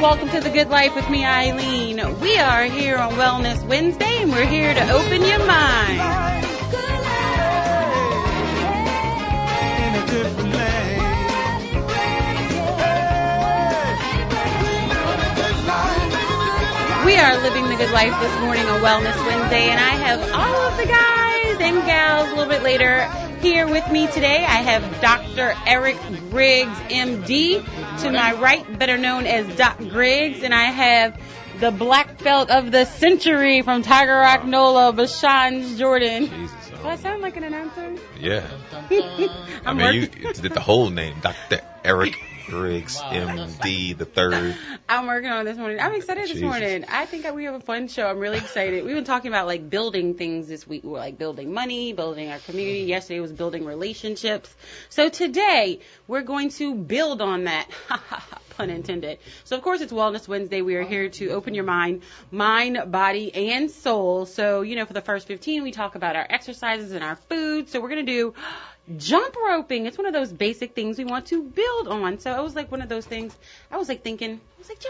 welcome to The Good Life with me, Eileen. We are here on Wellness Wednesday, and we're here to open your mind. We are living the good life this morning on Wellness Wednesday, and I have all of the guys and gals a little bit later here with me today. I have Dr. Eric Griggs, MD, to my right, better known as Doc Griggs, and I have the black belt of the century from Tiger Rock NOLA, Bashan Jordan. Jesus. Do I sound like an announcer? Yeah. I mean, you did the whole name, Dr. Eric Griggs, MD, the third. I'm working on this morning. I'm excited this morning. I think we have a fun show. I'm really excited. We've been talking about like building things this week. We're like building money, building our community. Yesterday was building relationships. So today we're going to build on that. Pun intended. So of course it's Wellness Wednesday. We are here to open your mind, body, and soul. So, for the first 15, we talk about our exercises and our food. So we're going to do jump roping. It's one of those basic things we want to build on. So it was like one of those things. I was like jump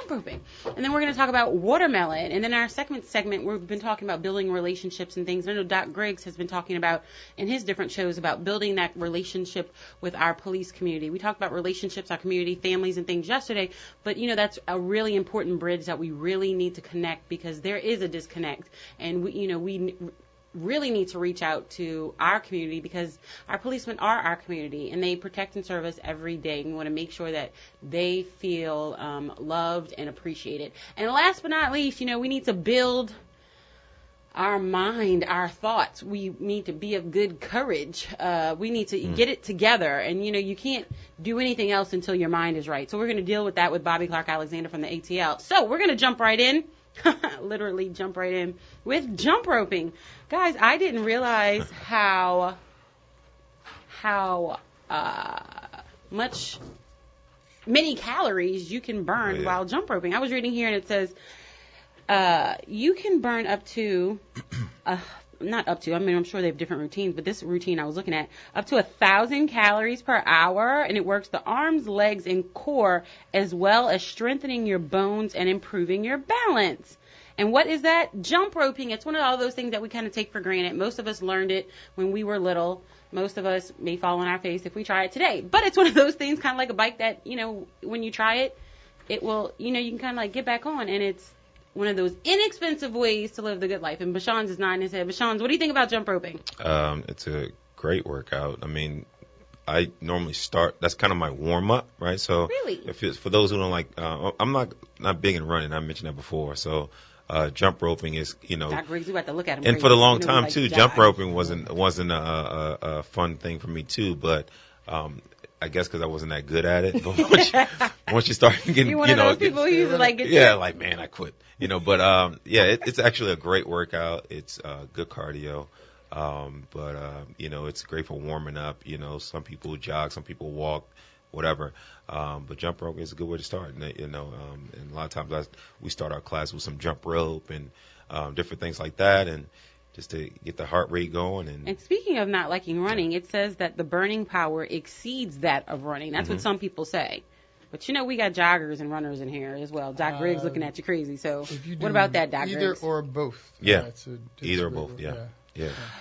roping. And then we're going to talk about watermelon. And then our second segment, we've been talking about building relationships and things. I know Doc Griggs has been talking about in his different shows about building that relationship with our police community. We talked about relationships, our community, families, and things yesterday. But, that's a really important bridge that we really need to connect because there is a disconnect. And, we really need to reach out to our community because our policemen are our community and they protect and serve us every day. We want to make sure that they feel loved and appreciated. And last but not least, we need to build our mind, our thoughts. We need to be of good courage. We need to get it together. And, you can't do anything else until your mind is right. So we're going to deal with that with Bobby Clark Alexander from the ATL. So we're going to jump right in. Literally jump right in with jump roping. Guys, I didn't realize how many calories you can burn while jump roping. I was reading here and it says you can burn up to I'm sure they have different routines, but this routine I was looking at, up to 1,000 calories per hour, and it works the arms, legs, and core, as well as strengthening your bones and improving your balance. And what is that? Jump roping. It's one of all those things that we kind of take for granted. Most of us learned it when we were little. Most of us may fall on our face if we try it today. But it's one of those things, kind of like a bike that, when you try it, it will, you can kind of like get back on, and it's one of those inexpensive ways to live the good life. And Bashan's is nodding his head. Bashan's, what do you think about jump roping? It's a great workout. I mean, I normally start, that's kind of my warm up, right? So really? If it's for those who don't like, I'm not big in running. I mentioned that before. So jump roping is, Doc Griggs, we about to look at him. And for the long time too, jump roping wasn't a fun thing for me too, but I guess because I wasn't that good at it. But once you start getting, you're one of those people who's like, man, I quit. But it's actually a great workout. It's good cardio. But it's great for warming up. Some people jog, some people walk, whatever. But jump rope is a good way to start. And a lot of times we start our class with some jump rope and different things like that, and just to get the heart rate going. And speaking of not liking running, it says that the burning power exceeds that of running. That's what some people say. But, we got joggers and runners in here as well. Doc Griggs looking at you crazy. So what about that, Doc either Griggs? Either or both. Yeah, either or both, yeah.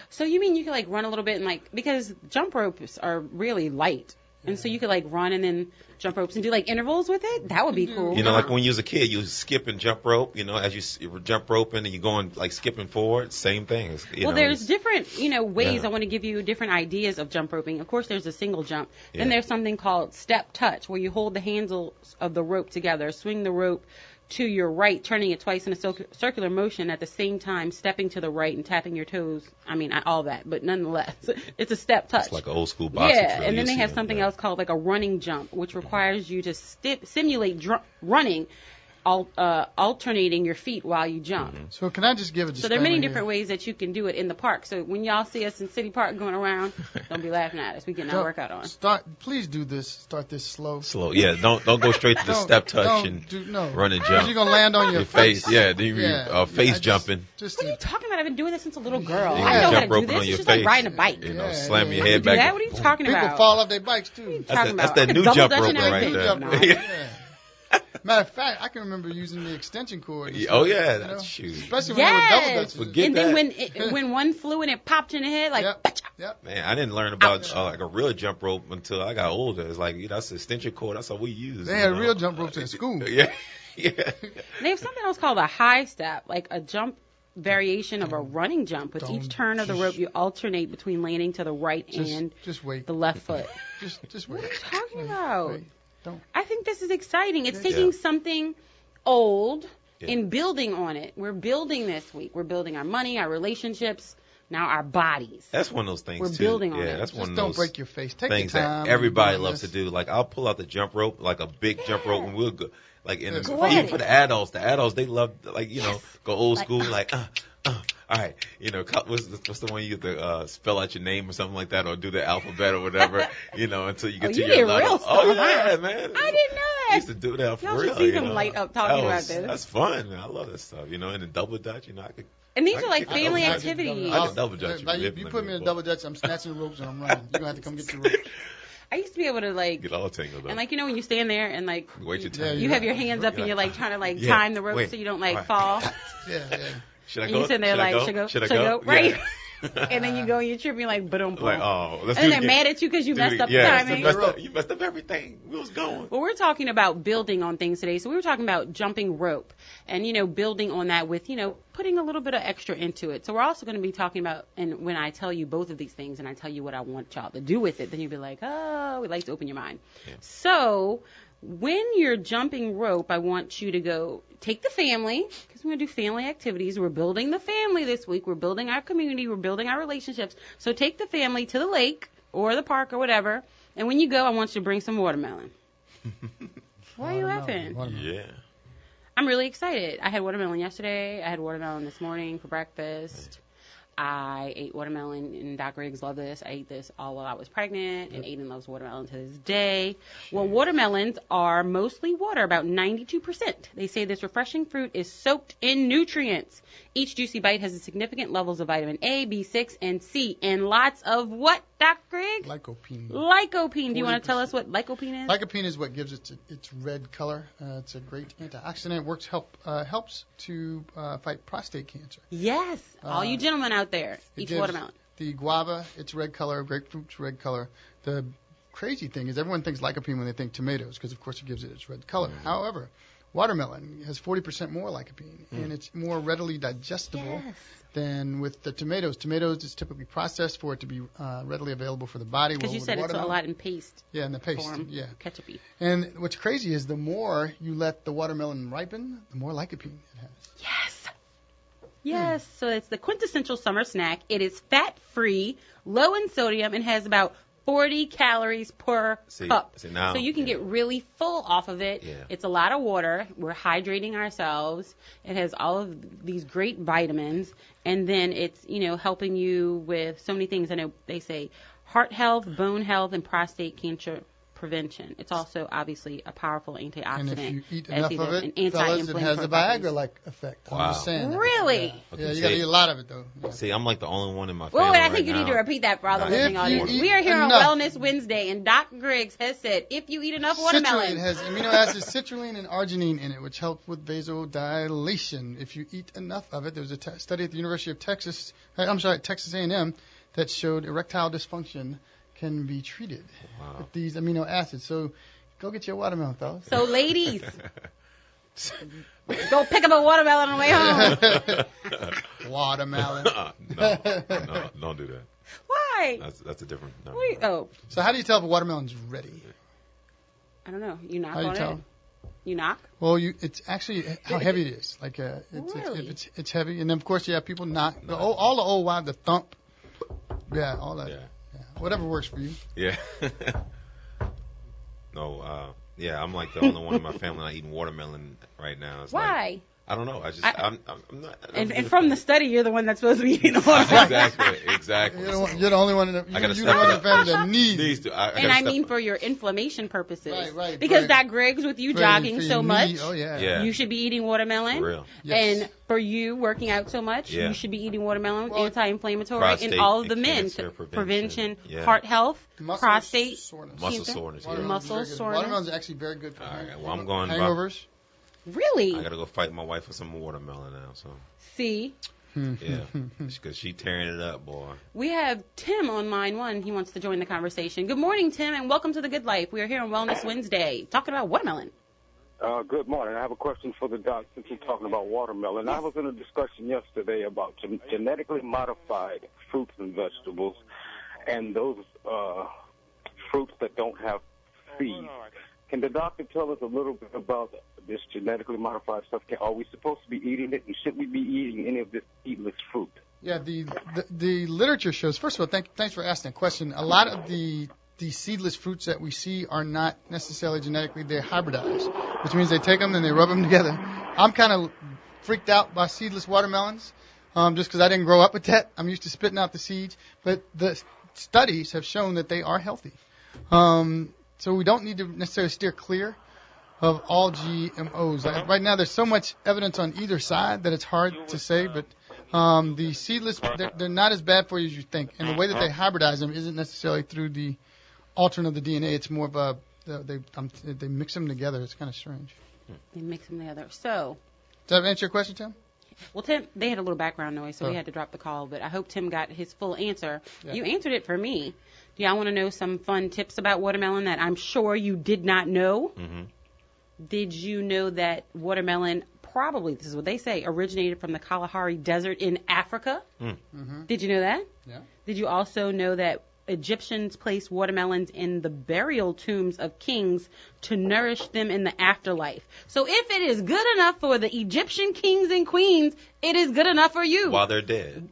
So you mean you could, run a little bit and, because jump ropes are really light. And so you could, run and then jump ropes and do, intervals with it? That would be cool. Like when you was a kid, you skip and jump rope, as you jump roping and you're going, skipping forward, same thing. There's different, ways. I want to give you different ideas of jump roping. Of course, there's a single jump. Yeah. Then there's something called step touch, where you hold the handles of the rope together, swing the rope to your right, turning it twice in a circular motion at the same time, stepping to the right and tapping your toes. I mean, all that, but nonetheless, it's a step touch. It's like an old school boxing. Yeah, and then they have something else called a running jump, which requires you to simulate running, alternating your feet while you jump. Mm-hmm. So can I just give a disclaimer? So there are many different ways that you can do it in the park. So when y'all see us in City Park going around, don't be laughing at us. We getting our workout on. Please do this. Start this slow. Slow, yeah. Don't go straight to the step touch and run and jump. You're gonna land on your face. Yeah, then face jumping. What are you talking about? I've been doing this since a little girl. You I know how jump to do this. on It's your just face, like riding a bike. Slam your head back. What are you talking about? People fall off their bikes too. That's that new jump rope right there. Matter of fact, I can remember using the extension cord. Oh yeah, that's shoot. Especially when they were double dutchers. Forget and that. then when one flew and it popped in the head, like, Yep. Man, I didn't learn about like a real jump rope until I got older. It's like that's the extension cord. That's all we use. They had real jump ropes in school. Yeah. They have something else called a high step, like a jump variation of a running jump. With each turn of the rope, you alternate between landing to the right and wait. the left foot. Just wait. What are you talking about? Wait. Don't. I think this is exciting. It's taking something old and building on it. We're building this week. We're building our money, our relationships, now our bodies. That's one of those things, We're building on it. That's one of Don't those break your face. Take things your time that everybody loves to do. Like, I'll pull out the jump rope, like a big jump rope, and we'll go. Like, even for the adults, they love, like, go old school, like, all right, what's the one you get to spell out your name or something like that, or do the alphabet or whatever, until you get to your letter. Real stuff, oh yeah, man! I didn't know that. I used to do that for Y'all real. should see them light up talking about this. That's fun, man. I love that stuff. And the double dutch, I could. And these are like family activities. I can double dutch. You put me in a double dutch, I'm snatching the ropes and I'm running. You're gonna have to come get your ropes. I used to be able to get all tangled up. And when you stand there and wait your time. You have your hands up and you're trying to time the rope so you don't fall. Yeah. Should I go? go? And you sit there should I go? Right. Yeah. And then you go and you're tripping boom. Like, let's and they're mad at you because you messed up the timing. You messed up everything. We was going. Well, we're talking about building on things today. So we were talking about jumping rope and, building on that with, putting a little bit of extra into it. So we're also going to be talking about, and when I tell you both of these things and I tell you what I want y'all to do with it, then you'll be like, oh, we'd like to open your mind. Yeah. So when you're jumping rope, I want you to go take the family, because we're going to do family activities. We're building the family this week. We're building our community. We're building our relationships. So take the family to the lake or the park or whatever. And when you go, I want you to bring some watermelon. Why are you laughing? Yeah. I'm really excited. I had watermelon yesterday. I had watermelon this morning for breakfast. I ate watermelon, and Doc Riggs loved this. I ate this all while I was pregnant, and Aiden loves watermelon to this day. Well, watermelons are mostly water, about 92%. They say this refreshing fruit is soaked in nutrients. Each juicy bite has significant levels of vitamin A, B6, and C, and lots of what, Doc Riggs? Lycopene. Lycopene. Do you want to tell us what lycopene is? Lycopene is what gives it its red color. It's a great antioxidant. Helps to fight prostate cancer. Yes. All you gentlemen out there, eat watermelon. The guava, it's red color. Grapefruit's red color. The crazy thing is everyone thinks lycopene when they think tomatoes because, of course, it gives it its red color. Mm-hmm. However, watermelon has 40% more lycopene, and it's more readily digestible than with the tomatoes. Tomatoes is typically processed for it to be readily available for the body. Because you said it's a lot in paste. Yeah, in the paste. Form, yeah. Ketchup-y. And what's crazy is the more you let the watermelon ripen, the more lycopene it has. Yes, so it's the quintessential summer snack. It is fat-free, low in sodium, and has about 40 calories per cup. So you can get really full off of it. Yeah. It's a lot of water. We're hydrating ourselves. It has all of these great vitamins. And then it's, helping you with so many things. I know they say heart health, bone health, and prostate cancer prevention. It's also obviously a powerful antioxidant. And if you eat enough of it, fellas, it has a Viagra-like effect. Wow. I'm just saying. Really? Yeah, you got to eat a lot of it, though. Yeah. See, I'm like the only one in my family. Well, I think you need to repeat that for all the listening audience. We are here on Wellness Wednesday, and Doc Griggs has said, if you eat enough watermelon. Citrulline has amino acids, citrulline and arginine in it, which help with vasodilation. If you eat enough of it, there was a study at the University of Texas, Texas A&M, that showed erectile dysfunction can be treated with these amino acids. So go get your watermelon, fellas. So, ladies, go pick up a watermelon on the way home. Watermelon. No, don't do that. Why? That's a different. No. So how do you tell if a watermelon's ready? I don't know. You knock how do you on tell? it? You knock? Well, it's actually how heavy it is. Like really? It's heavy, and then of course you have people knock. All the old wives, the thump. Yeah, all that. Yeah. Whatever works for you. Yeah. No, I'm like the only one in my family not eating watermelon right now. It's why? Like, I don't know. I'm not. And from the study, you're the one that's supposed to be eating the watermelon. Exactly. You're the only one in the family that needs to. I mean for your inflammation purposes. Right. Because that Griggs, with you jogging so much, you should be eating watermelon. For real. Yes. And for you working out so much, you should be eating watermelon, anti-inflammatory, prostate, and all of the men. Prevention, heart health, prostate, soreness. Muscle soreness. Muscle soreness. Watermelon's actually very good for all right. Well, I'm going hangovers. Really? I got to go fight my wife for some watermelon now. So. See? Yeah, because she tearing it up, boy. We have Tim on line 1. He wants to join the conversation. Good morning, Tim, and welcome to The Good Life. We are here on Wellness Wednesday talking about watermelon. Good morning. I have a question for the doc since we're talking about watermelon. Yes. I was in a discussion yesterday about genetically modified fruits and vegetables and those fruits that don't have seeds. Can the doctor tell us a little bit about this genetically modified stuff? Are we supposed to be eating it, and should we be eating any of this seedless fruit? Yeah, the literature shows, first of all, thanks for asking that question. A lot of the seedless fruits that we see are not necessarily genetically, they're hybridized, which means they take them and they rub them together. I'm kind of freaked out by seedless watermelons just because I didn't grow up with that. I'm used to spitting out the seeds. But the studies have shown that they are healthy. So we don't need to necessarily steer clear of all GMOs. Right now there's so much evidence on either side that it's hard to say, but the seedless, they're not as bad for you as you think. And the way that they hybridize them isn't necessarily through the altering of the DNA. It's more of they mix them together. It's kind of strange. They mix them together. So, does that answer your question, Tim? Well, Tim, they had a little background noise, so we had to drop the call. But I hope Tim got his full answer. Yeah. You answered it for me. Do y'all want to know some fun tips about watermelon that I'm sure you did not know? Mm-hmm. Did you know that watermelon probably, this is what they say, originated from the Kalahari Desert in Africa? Mm-hmm. Did you know that? Yeah. Did you also know that Egyptians placed watermelons in the burial tombs of kings to nourish them in the afterlife? So if it is good enough for the Egyptian kings and queens, it is good enough for you. While they're dead.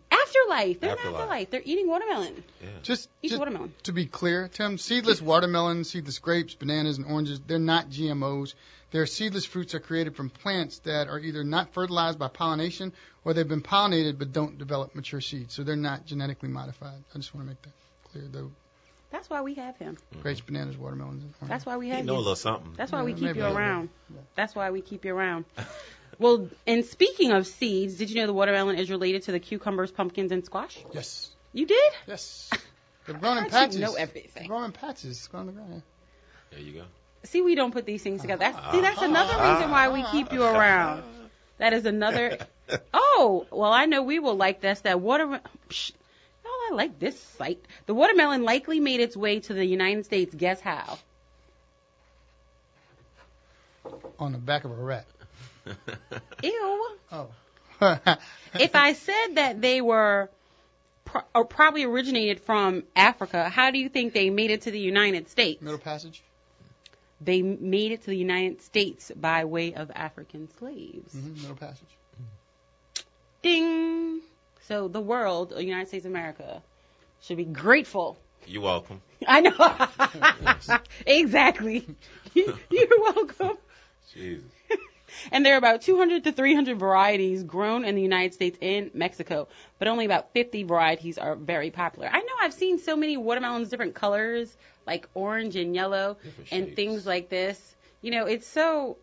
Afterlife. They're in afterlife. They're eating watermelon. Yeah. Just watermelon. To be clear, Tim, seedless watermelons, seedless grapes, bananas, and oranges, they're not GMOs. They're seedless fruits are created from plants that are either not fertilized by pollination or they've been pollinated but don't develop mature seeds. So they're not genetically modified. I just want to make that clear, though. That's why we have him. Grapes, bananas, watermelons, and oranges. That's why we have you. Know a little something. That's why we keep you around. Yeah. That's why we keep you around. Well, and speaking of seeds, did you know the watermelon is related to the cucumbers, pumpkins, and squash? Yes. You did? Yes. They're grown in patches. You know everything. They're grown in patches. It's grown on the ground. There you go. See, we don't put these things together. That's another reason why we keep you around. That is another. Oh, well, I know we will like this. That watermelon. Oh, I like this site. The watermelon likely made its way to the United States. Guess how? On the back of a rat. Ew. Oh. If I said that they were or probably originated from Africa, how do you think they made it to the United States? Middle Passage? They made it to the United States by way of African slaves. Mm-hmm. Middle Passage. Ding. So the world, the United States of America, should be grateful. You're welcome. I know. Exactly. You're welcome. Jesus. And there are about 200 to 300 varieties grown in the United States and Mexico, but only about 50 varieties are very popular. I know I've seen so many watermelons, different colors, like orange and yellow and things like this. You know, it's so...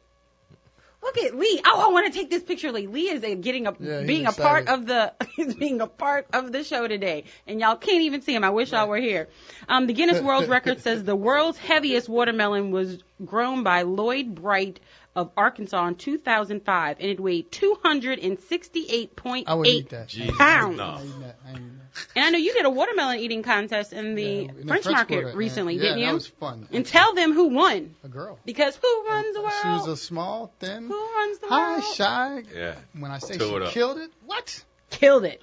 Look at Lee. Oh, I want to take this picture. Lee is being a part of the show today, and y'all can't even see him. I wish y'all were here. The Guinness World Record says the world's heaviest watermelon was grown by Lloyd Bright of Arkansas in 2005, and it weighed 268.8 pounds. No. And I know you did a watermelon eating contest in the French Market recently, didn't you? Yeah, that was fun. And tell them who won. A girl. Because who runs the world? She was a small, thin, who runs the world? shy. Yeah. When I say she killed it, what? Killed it.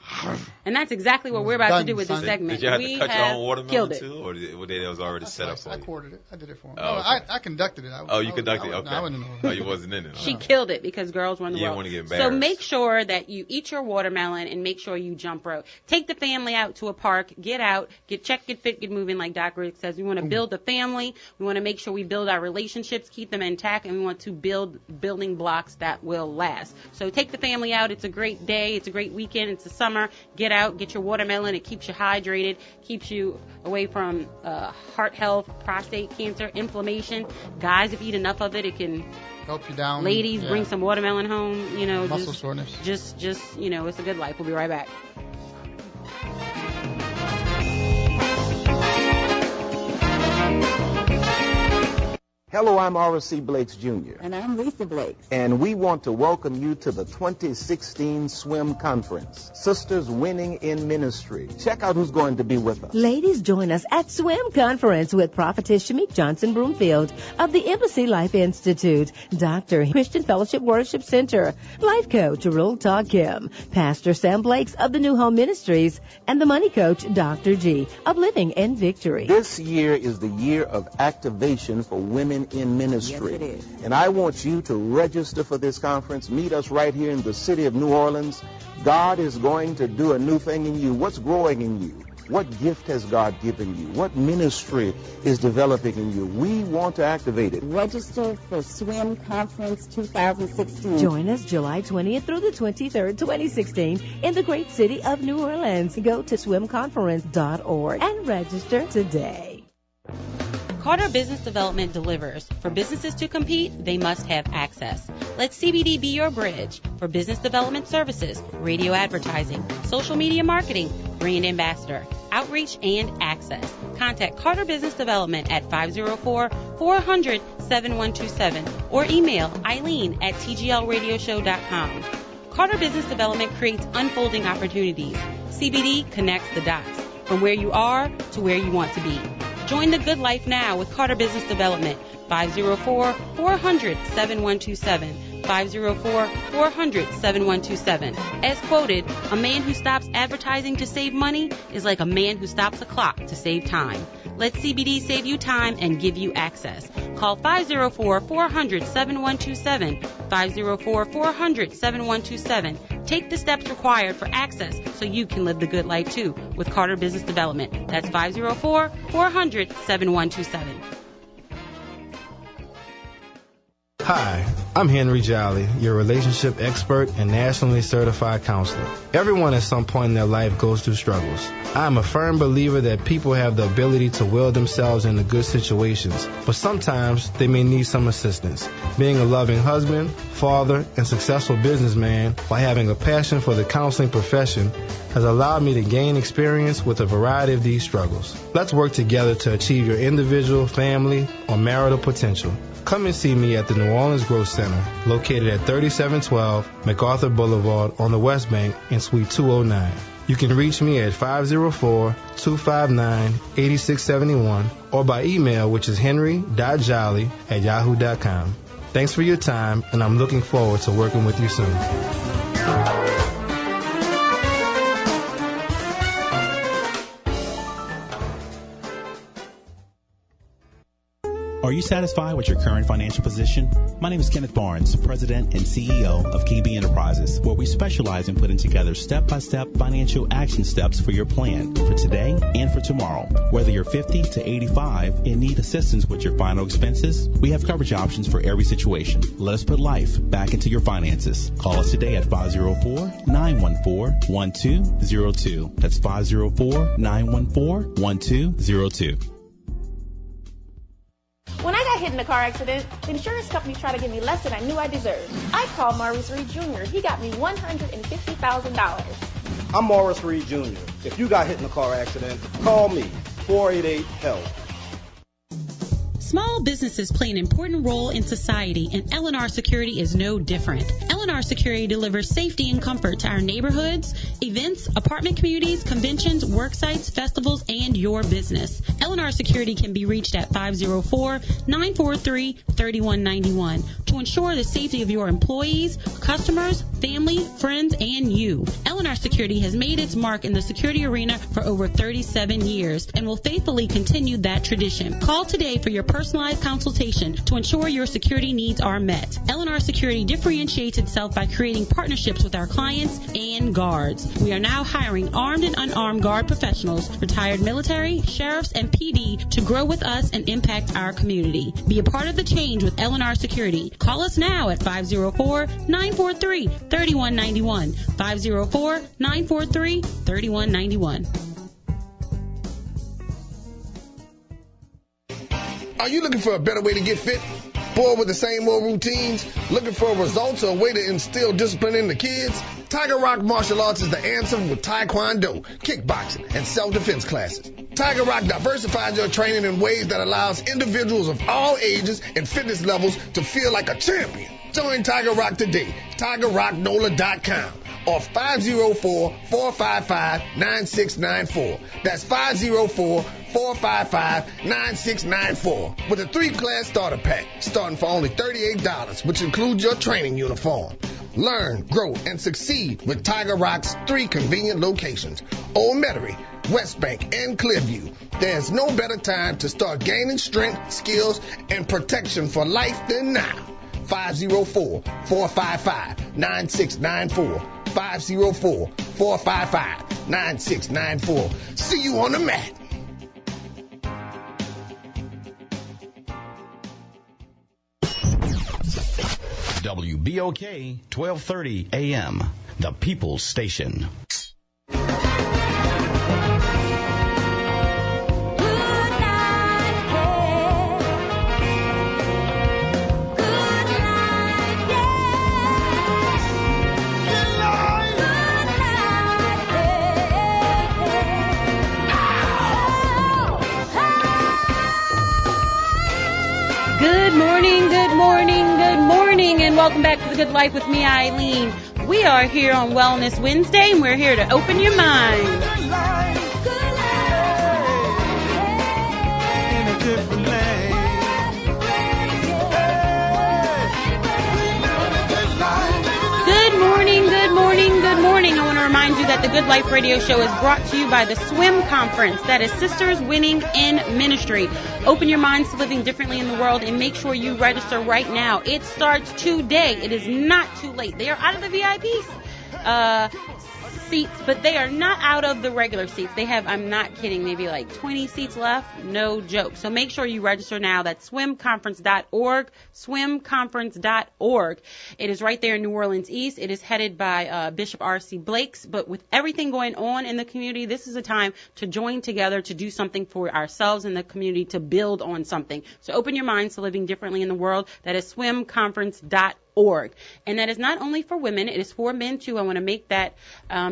And that's exactly what we're about to do with this segment. Did you have to cut your own watermelon too, or it was already set up for you? I quartered it. I did it for him. Oh, okay. okay. I conducted it. You conducted it? Okay. I wasn't in Oh, you wasn't in it. She killed it because girls run the world. You didn't want to get embarrassed. So make sure that you eat your watermelon and make sure you jump rope. Take the family out to a park. Get out. Get checked, get fit, get moving, like Doc Rick says. We want to build a family. We want to make sure we build our relationships, keep them intact, and we want to build building blocks that will last. So take the family out. It's a great day. It's a great weekend. It's the summer. Get out. Get your watermelon. It keeps you hydrated. Keeps you away from heart health, prostate cancer, inflammation. Guys, if you eat enough of it, it can help you down. Ladies, bring some watermelon home. You know, muscle soreness. Just you know, it's a good life. We'll be right back. Hello, I'm Horace C. Blakes Jr. And I'm Lisa Blakes. And we want to welcome you to the 2016 Swim Conference, Sisters Winning in Ministry. Check out who's going to be with us. Ladies, join us at Swim Conference with Prophetess Shamik Johnson Broomfield of the Embassy Life Institute, Dr. Christian Fellowship Worship Center, Life Coach Rul Ta Kim, Pastor Sam Blakes of the New Home Ministries, and the Money Coach Dr. G of Living in Victory. This year is the year of activation for women in ministry. Yes, it is. And I want you to register for this conference. Meet us right here in the city of New Orleans. God is going to do a new thing in you. What's growing in you? What gift has God given you? What ministry is developing in you? We want to activate it. Register for Swim Conference 2016. Join us July 20th through the 23rd, 2016 in the great city of New Orleans. Go to swimconference.org and register today. Carter Business Development delivers. For businesses to compete, they must have access. Let CBD be your bridge for business development services, radio advertising, social media marketing, brand ambassador, outreach, and access. Contact Carter Business Development at 504-400-7127 or email Eileen@tglradioshow.com. Carter Business Development creates unfolding opportunities. CBD connects the dots from where you are to where you want to be. Join the good life now with Carter Business Development, 504-400-7127, 504-400-7127. As quoted, a man who stops advertising to save money is like a man who stops a clock to save time. Let CBD save you time and give you access. Call 504-400-7127, 504-400-7127. Take the steps required for access so you can live the good life too with Carter Business Development. That's 504-400-7127. Hi, I'm Henry Jolly, your relationship expert and nationally certified counselor. Everyone at some point in their life goes through struggles. I'm a firm believer that people have the ability to will themselves into good situations, but sometimes they may need some assistance. Being a loving husband, father, and successful businessman while having a passion for the counseling profession has allowed me to gain experience with a variety of these struggles. Let's work together to achieve your individual, family, or marital potential. Come and see me at the New Orleans Growth Center, located at 3712 MacArthur Boulevard on the West Bank in Suite 209. You can reach me at 504-259-8671 or by email, which is henry.jolly@yahoo.com. Thanks for your time, and I'm looking forward to working with you soon. Are you satisfied with your current financial position? My name is Kenneth Barnes, President and CEO of KB Enterprises, where we specialize in putting together step-by-step financial action steps for your plan for today and for tomorrow. Whether you're 50 to 85 and need assistance with your final expenses, we have coverage options for every situation. Let us put life back into your finances. Call us today at 504-914-1202. That's 504-914-1202. When I got hit in a car accident, the insurance company tried to give me less than I knew I deserved. I called Maurice Reed Jr. He got me $150,000. I'm Maurice Reed Jr. If you got hit in a car accident, call me, 488-HELP. Small businesses play an important role in society, and L&R Security is no different. L&R Security delivers safety and comfort to our neighborhoods, events, apartment communities, conventions, work sites, festivals, and your business. L&R Security can be reached at 504-943-3191 to ensure the safety of your employees, customers, family, friends, and you. L&R Security has made its mark in the security arena for over 37 years and will faithfully continue that tradition. Call today for your personalized consultation to ensure your security needs are met. L&R Security differentiates itself by creating partnerships with our clients and guards. We are now hiring armed and unarmed guard professionals, retired military, sheriffs, and PD to grow with us and impact our community. Be a part of the change with L&R Security. Call us now at 504-943-3191. 504-943-3191. Are you looking for a better way to get fit? Bored with the same old routines? Looking for results or a way to instill discipline in the kids? Tiger Rock Martial Arts is the answer with Taekwondo, kickboxing, and self-defense classes. Tiger Rock diversifies your training in ways that allows individuals of all ages and fitness levels to feel like a champion. Join Tiger Rock today. TigerRockNola.com or 504-455-9694. That's 504-455-9694 with a 3-class starter pack starting for only $38, which includes your training uniform. Learn, grow, and succeed with Tiger Rock's 3 convenient locations: Old Metairie, West Bank, and Clearview. There's no better time to start gaining strength, skills, and protection for life than now. 504-455-9694. 504-455-9694. See you on the mat. WBOK 1230 AM, the People's Station. And welcome back to The Good Life with me, Eileen. We are here on Wellness Wednesday, and we're here to open your mind. Good morning, good morning, good morning. I want to remind you that the Good Life Radio Show is brought to you by the SWIM Conference. That is Sisters Winning in Ministry. Open your minds to living differently in the world and make sure you register right now. It starts today. It is not too late. They are out of the VIP seats, but they are not out of the regular seats. They have, I'm not kidding, maybe like 20 seats left. No joke. So make sure you register now. That's swimconference.org, swimconference.org. It is right there in New Orleans East. It is headed by Bishop R.C. Blakes. But with everything going on in the community, this is a time to join together to do something for ourselves and the community, to build on something. So open your minds to living differently in the world. That is swimconference.org. And that is not only for women, it is for men too. I want to make that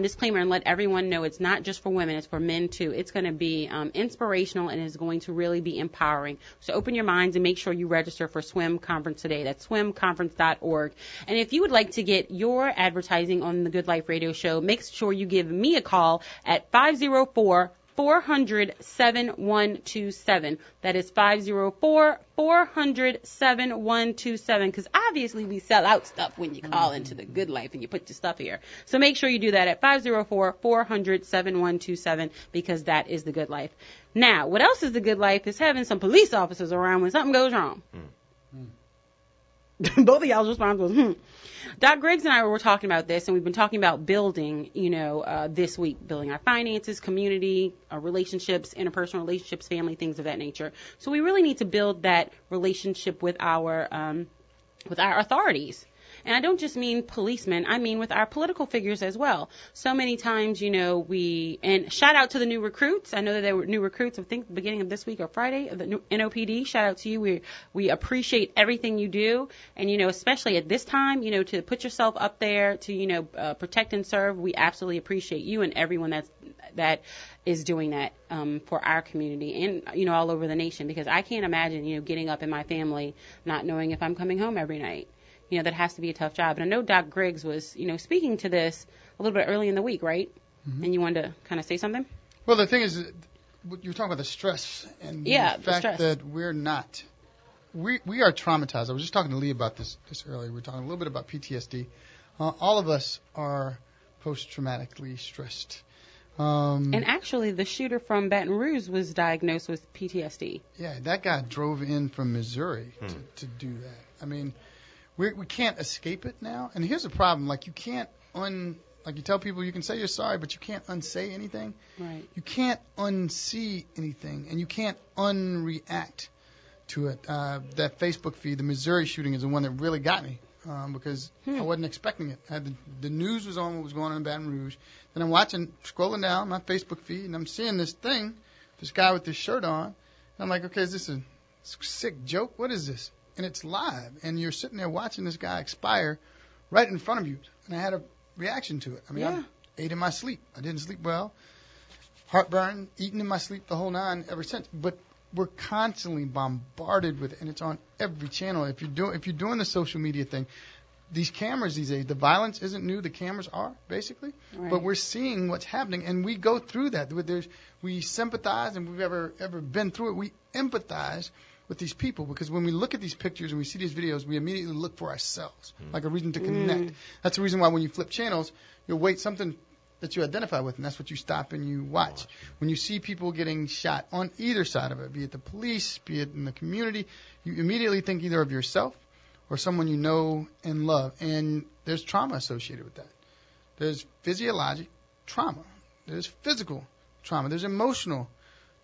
disclaimer and let everyone know it's not just for women, it's for men too. It's going to be inspirational and is going to really be empowering. So open your minds and make sure you register for Swim Conference today. That's swimconference.org. And if you would like to get your advertising on the Good Life Radio Show, make sure you give me a call at 504-400-7127. That is 504-400-7127, because obviously we sell out stuff when you call into the Good Life and you put your stuff here. So make sure you do that at 504-400-7127, because that is the Good Life. Now, what else is the Good Life is having some police officers around when something goes wrong. Both of y'all's response was, Doc Griggs and I were talking about this, and we've been talking about building, this week, building our finances, community, our relationships, interpersonal relationships, family, things of that nature. So we really need to build that relationship with our authorities. And I don't just mean policemen, I mean with our political figures as well. So many times, and shout out to the new recruits. I know that there were new recruits, I think, the beginning of this week or Friday, of the new NOPD. Shout out to you. We appreciate everything you do. And, especially at this time, to put yourself up there to, protect and serve, we absolutely appreciate you and everyone that is doing that for our community and, all over the nation. Because I can't imagine, getting up in my family not knowing if I'm coming home every night. That has to be a tough job. And I know Doc Griggs was, speaking to this a little bit early in the week, right? Mm-hmm. And you wanted to kind of say something? Well, the thing is, you're talking about the stress and the fact that we're not. We are traumatized. I was just talking to Lee about this earlier. We were talking a little bit about PTSD. All of us are post-traumatically stressed. And actually, the shooter from Baton Rouge was diagnosed with PTSD. Yeah, that guy drove in from Missouri to do that. I mean, we can't escape it now. And here's the problem. Like, you can't like you tell people you can say you're sorry, but you can't unsay anything. Right. You can't unsee anything, and you can't unreact to it. That Facebook feed, the Missouri shooting, is the one that really got me because I wasn't expecting it. The news was on what was going on in Baton Rouge. Then I'm scrolling down my Facebook feed, and I'm seeing this guy with this shirt on. And I'm like, okay, is this a sick joke? What is this? And it's live, and you're sitting there watching this guy expire right in front of you. And I had a reaction to it. I mean, I ate in my sleep. I didn't sleep well. heartburn, eating in my sleep, the whole nine ever since. But we're constantly bombarded with it, and it's on every channel. If you're doing the social media thing, these cameras these days, the violence isn't new. The cameras are, basically. Right. But we're seeing what's happening, and we go through that. We sympathize, and we've ever been through it. We empathize with these people, because when we look at these pictures and we see these videos, we immediately look for ourselves, like a reason to connect. That's the reason why when you flip channels, you'll wait something that you identify with, and that's what you stop and you watch. When you see people getting shot on either side of it, be it the police, be it in the community, you immediately think either of yourself or someone you know and love, and there's trauma associated with that. There's physiologic trauma. There's physical trauma. There's emotional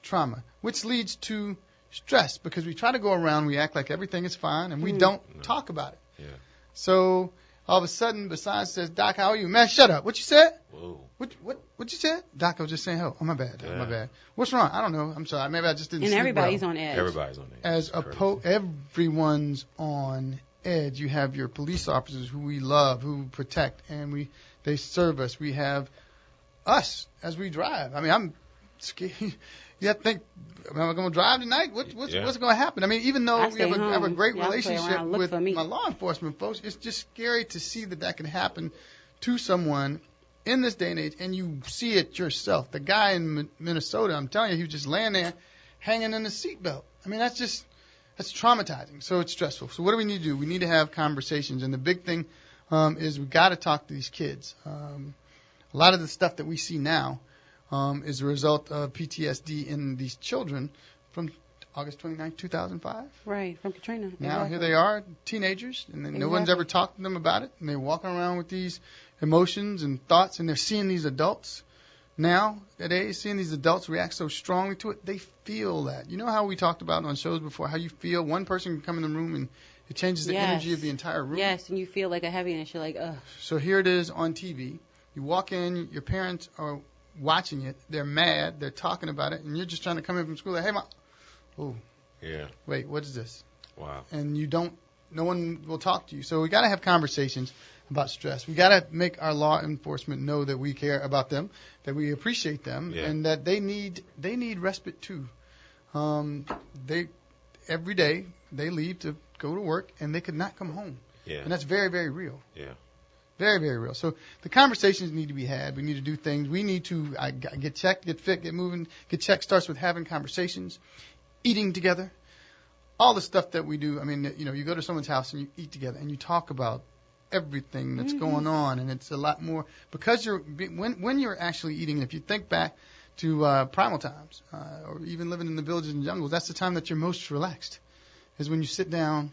trauma, which leads to stress, because we try to go around, we act like everything is fine, and we don't talk about it. Yeah. So all of a sudden, Bassan says, "Doc, how are you?" "Man, shut up." "What you said?" "Whoa." What you said?" "Doc, I was just saying, oh, my bad. My bad. What's wrong?" "I don't know. I'm sorry. Maybe I just didn't." And sleep everybody's well. on edge. Everybody's on edge. Everyone's on edge. You have your police officers who we love, who protect, and they serve us. We have us as we drive. I mean, I'm scared. You have to think, am I going to drive tonight? What's going to happen? I mean, even though we have a great relationship with my law enforcement folks, it's just scary to see that can happen to someone in this day and age, and you see it yourself. The guy in Minnesota, I'm telling you, he was just laying there hanging in the seatbelt. I mean, that's traumatizing. So it's stressful. So what do we need to do? We need to have conversations, and the big thing is we got to talk to these kids. A lot of the stuff that we see now is a result of PTSD in these children from August 29, 2005. Right, from Katrina. Now here they are, teenagers, and no one's ever talked to them about it, and they're walking around with these emotions and thoughts, and they're seeing these adults nowadays, seeing these adults react so strongly to it. They feel that. You know how we talked about on shows before, how you feel one person can come in the room and it changes the energy of the entire room? Yes, and you feel like a heaviness. You're like, ugh. So here it is on TV. You walk in, your parents are watching it, they're mad, they're talking about it, and you're just trying to come in from school like, "Hey, Mom." "Oh, yeah. Wait, what is this?" Wow. And no one will talk to you. So we got to have conversations about stress. We got to make our law enforcement know that we care about them, that we appreciate them, and that they need respite too. Every day they leave to go to work, and they could not come home. Yeah. And that's very, very real. Yeah. Very, very real. So the conversations need to be had. We need to do things. We need to get checked, get fit, get moving. Get checked starts with having conversations, eating together, all the stuff that we do. I mean, you go to someone's house and you eat together and you talk about everything that's going on, and it's a lot more because when you're actually eating. If you think back to primal times, or even living in the villages and jungles, that's the time that you're most relaxed, is when you sit down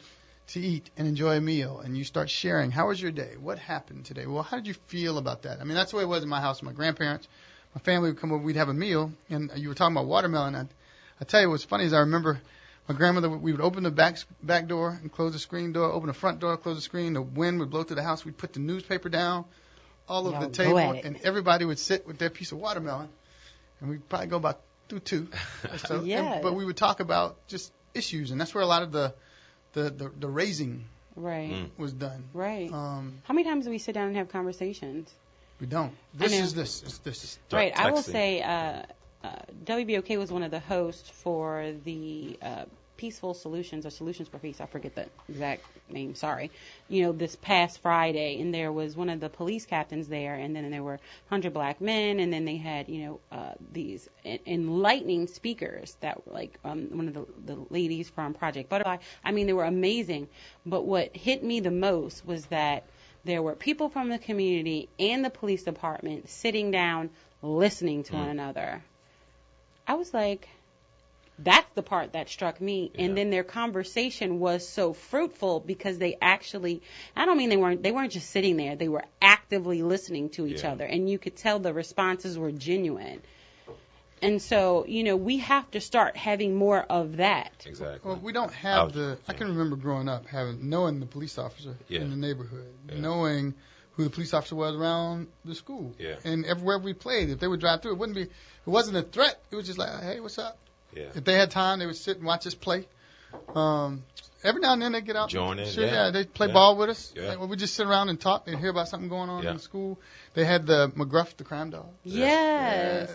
to eat and enjoy a meal, and you start sharing. How was your day? What happened today? Well, how did you feel about that? I mean, that's the way it was in my house. My grandparents, my family would come over. We'd have a meal, and you were talking about watermelon. I tell you what's funny is I remember my grandmother. We would open the back door and close the screen door. Open the front door, close the screen. The wind would blow through the house. We'd put the newspaper down, all over the table, and everybody would sit with their piece of watermelon, and we'd probably go about through two. So, but we would talk about just issues, and that's where a lot of the raising was done. Right. How many times do we sit down and have conversations? We don't. It's this. Right. I will say WBOK was one of the hosts for the Peaceful Solutions or Solutions for Peace. I forget the exact name. Sorry. This past Friday, and there was one of the police captains there, and then there were 100 black men, and then they had, these enlightening speakers that were like one of the ladies from Project Butterfly. I mean, they were amazing. But what hit me the most was that there were people from the community and the police department sitting down, listening to one another. I was like, that's the part that struck me. Yeah. And then their conversation was so fruitful because they actually, I don't mean they weren't just sitting there. They were actively listening to each other. And you could tell the responses were genuine. And so, we have to start having more of that. Exactly. Well, we don't have I can remember growing up knowing the police officer in the neighborhood, knowing who the police officer was around the school. Yeah. And everywhere we played, if they would drive through, it wasn't a threat. It was just like, hey, what's up? Yeah. If they had time, they would sit and watch us play. Every now and then they get out. Join in. Sure, yeah. They play ball with us. Yeah. We just sit around and talk and hear about something going on in school. They had the McGruff, the crime dog. Yes.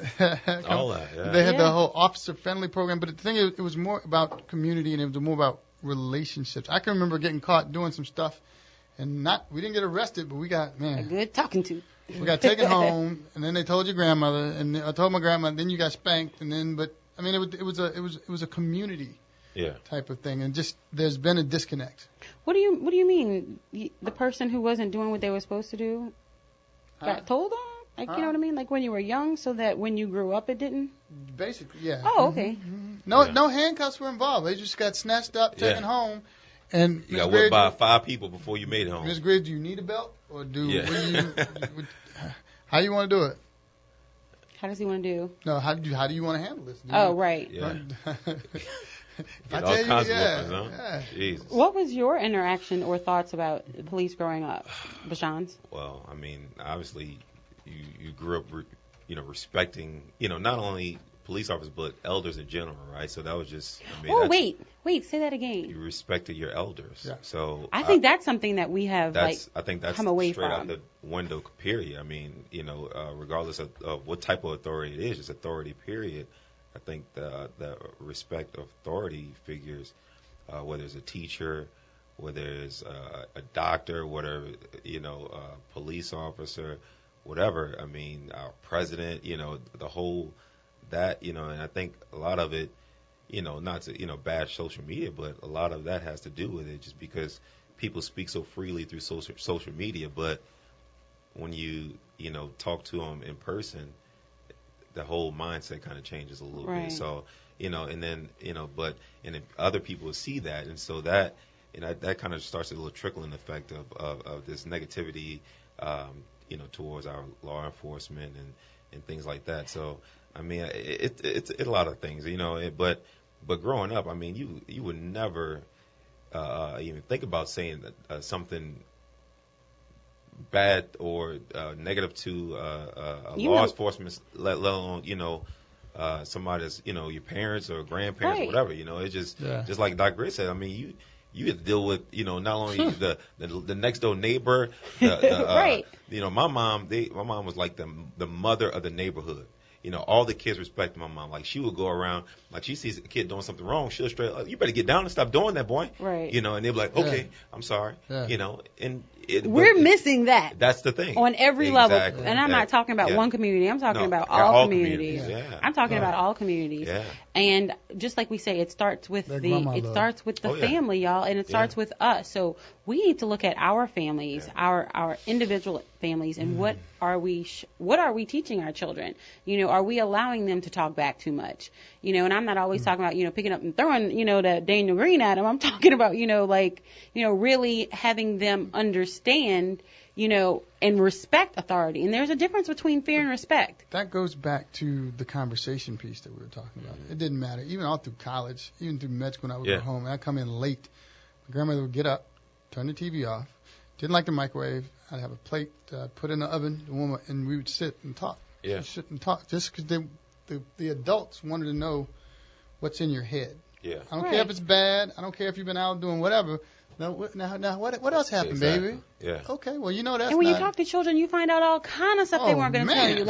All that, yeah. They had the whole officer-friendly program. But the thing is, it was more about community and it was more about relationships. I can remember getting caught doing some stuff, and we didn't get arrested, but we got, a good talking to. We got taken home, and then they told your grandmother, and I told my grandmother. Then you got spanked, and then, but I mean, it was a community type of thing, and just there's been a disconnect. What do you mean? The person who wasn't doing what they were supposed to do got told on? Like, you know what I mean? Like when you were young, so that when you grew up, it didn't. Basically, yeah. Oh, okay. Mm-hmm. No handcuffs were involved. They just got snatched up, taken home. And you got whipped by 5 people before you made it home. Ms. Grid, do you need a belt, or how you want to do it? How does he want to do? No, how do you want to handle this? Right. Yeah. I all tell kinds you, of weapons, huh? Jesus. What was your interaction or thoughts about the police growing up, Bashan's? Well, I mean, obviously, you grew up, respecting, not only police officers but elders in general, right? So that was just. I mean, wait, say that again. You respected your elders. Yeah. So I think that's something that we have I think that's come away straight from. out the window. Period. I mean, regardless of what type of authority it is, it's authority. Period. I think the respect of authority figures, whether it's a teacher, whether it's a doctor, whatever, a police officer, whatever. I mean, our president, the whole that, and I think a lot of it, not to, bash social media, but a lot of that has to do with it just because people speak so freely through social media. But when you, talk to them in person, the whole mindset kind of changes a little bit. So, and then, but then other people see that. And so that, that kind of starts a little trickling effect of this negativity, towards our law enforcement and things like that. So, I mean, it's a lot of things, but growing up, I mean, you would never even think about saying that, something bad or negative to law enforcement, let alone somebody that's your parents or grandparents or whatever. It's just like Dr. Gray said. I mean, you have to deal with not only the next door neighbor, right. My mom was like the mother of the neighborhood. All the kids respected my mom. Like, she would go around, like, she sees a kid doing something wrong, she'll straight, you better get down and stop doing that, boy. Right. And they'll be like, okay, I'm sorry. Yeah. And we're missing that. That's the thing. On every level. And I'm not talking about one community. I'm talking about all communities. Yeah. I'm talking about all communities. Yeah. And just like we say, it starts with the family, y'all, and it starts with us. So we need to look at our families, our individual families, and what are we teaching our children? Are we allowing them to talk back too much? And I'm not always talking about, picking up and throwing, the Daniel Green at them. I'm talking about, really having them understand, and respect authority. And there's a difference between fear and respect. That goes back to the conversation piece that we were talking about. It didn't matter. Even all through college, even through med school when I would go home, and I'd come in late. My grandmother would get up, turn the TV off, didn't like the microwave. I'd have a plate put in the oven, and we would sit and talk. Yeah. Sit and talk just because the adults wanted to know what's in your head. Yeah. I don't care if it's bad. I don't care if you've been out doing whatever. Now what else happened, baby? Yeah. Okay, well, that's And when you talk to children, you find out all kind of stuff they weren't going to tell you.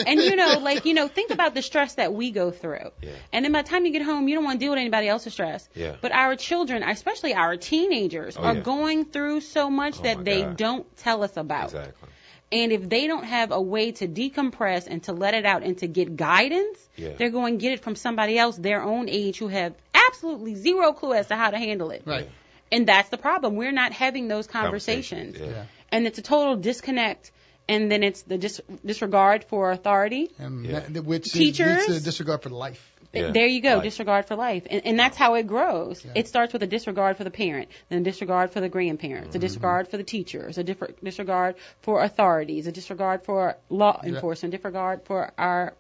And think about the stress that we go through. Yeah. And then by the time you get home, you don't want to deal with anybody else's stress. Yeah. But our children, especially our teenagers, are going through so much that they don't tell us about. Exactly. And if they don't have a way to decompress and to let it out and to get guidance, they're going to get it from somebody else their own age who have absolutely zero clue as to how to handle it. Right. And that's the problem. We're not having those conversations. Yeah. And it's a total disconnect. And then it's the disregard for authority. Which teachers. Leads to disregard for life. Yeah. There you go, disregard for life. And that's how it grows. Yeah. It starts with a disregard for the parent, then a disregard for the grandparents, a disregard for the teachers, a disregard for authorities, a disregard for law enforcement, disregard for our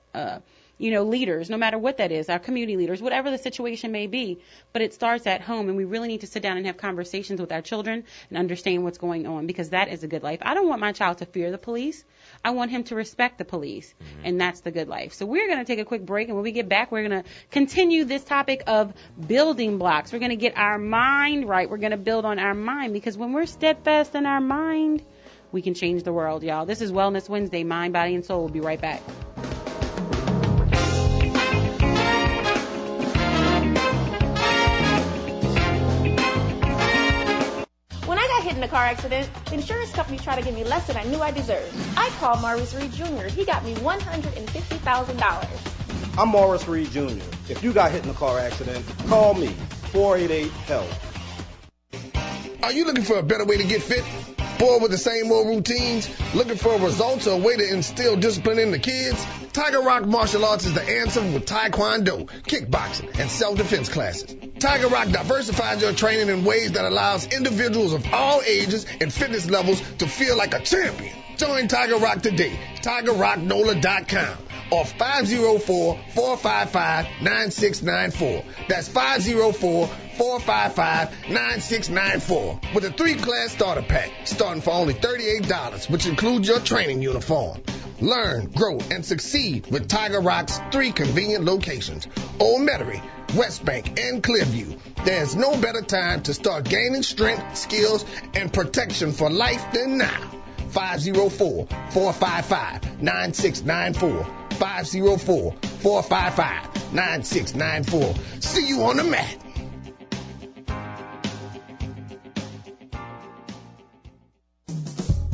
leaders, no matter what that is, our community leaders, whatever the situation may be. But it starts at home, and we really need to sit down and have conversations with our children and understand what's going on, because that is a good life. I don't want my child to fear the police. I want him to respect the police, and that's the good life. So we're going to take a quick break, and when we get back, we're going to continue this topic of building blocks. We're going to get our mind right. We're going to build on our mind, because when we're steadfast in our mind, we can change the world, y'all. This is Wellness Wednesday, Mind, Body, and Soul. We'll be right back. When I got hit in a car accident, the insurance company tried to give me less than I knew I deserved. I called Maurice Reed Jr. He got me $150,000. I'm Maurice Reed Jr. If you got hit in a car accident, call me, 488-HELP. Are you looking for a better way to get fit? Bored with the same old routines? Looking for results or a way to instill discipline in the kids? Tiger Rock Martial Arts is the answer with Taekwondo, kickboxing, and self-defense classes. Tiger Rock diversifies your training in ways that allows individuals of all ages and fitness levels to feel like a champion. Join Tiger Rock today. TigerRockNola.com or 504-455-9694. That's 504-455-9694 with a 3-class starter pack starting for only $38, which includes your training uniform. Learn, grow, and succeed with Tiger Rock's 3 convenient locations: Old Metairie, West Bank, and Clearview. There's no better time to start gaining strength, skills, and protection for life than now. 504-455-9694. 504-455-9694. See you on the mat.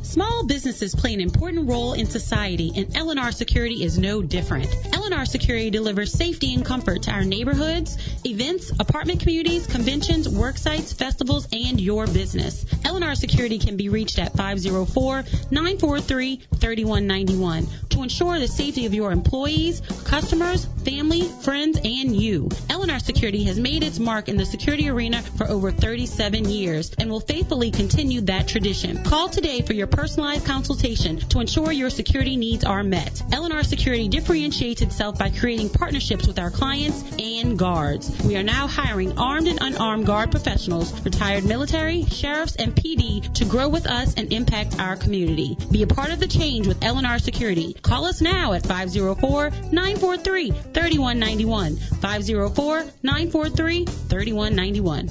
Small businesses play an important role in society, and L&R Security is no different. L&R Security delivers safety and comfort to our neighborhoods, events, apartment communities, conventions, work sites, festivals, and your business. L&R Security can be reached at 504-943-3191 to ensure the safety of your employees, customers, family, friends, and you. L&R Security has made its mark in the security arena for over 37 years and will faithfully continue that tradition. Call today for your personalized consultation to ensure your security needs are met. L&R Security differentiates itself by creating partnerships with our clients and guards. We are now hiring armed and unarmed guard professionals, retired military, sheriffs, and PD to grow with us and impact our community. Be a part of the change with L&R Security. Call us now at 504-943-3191. 504-943-3191.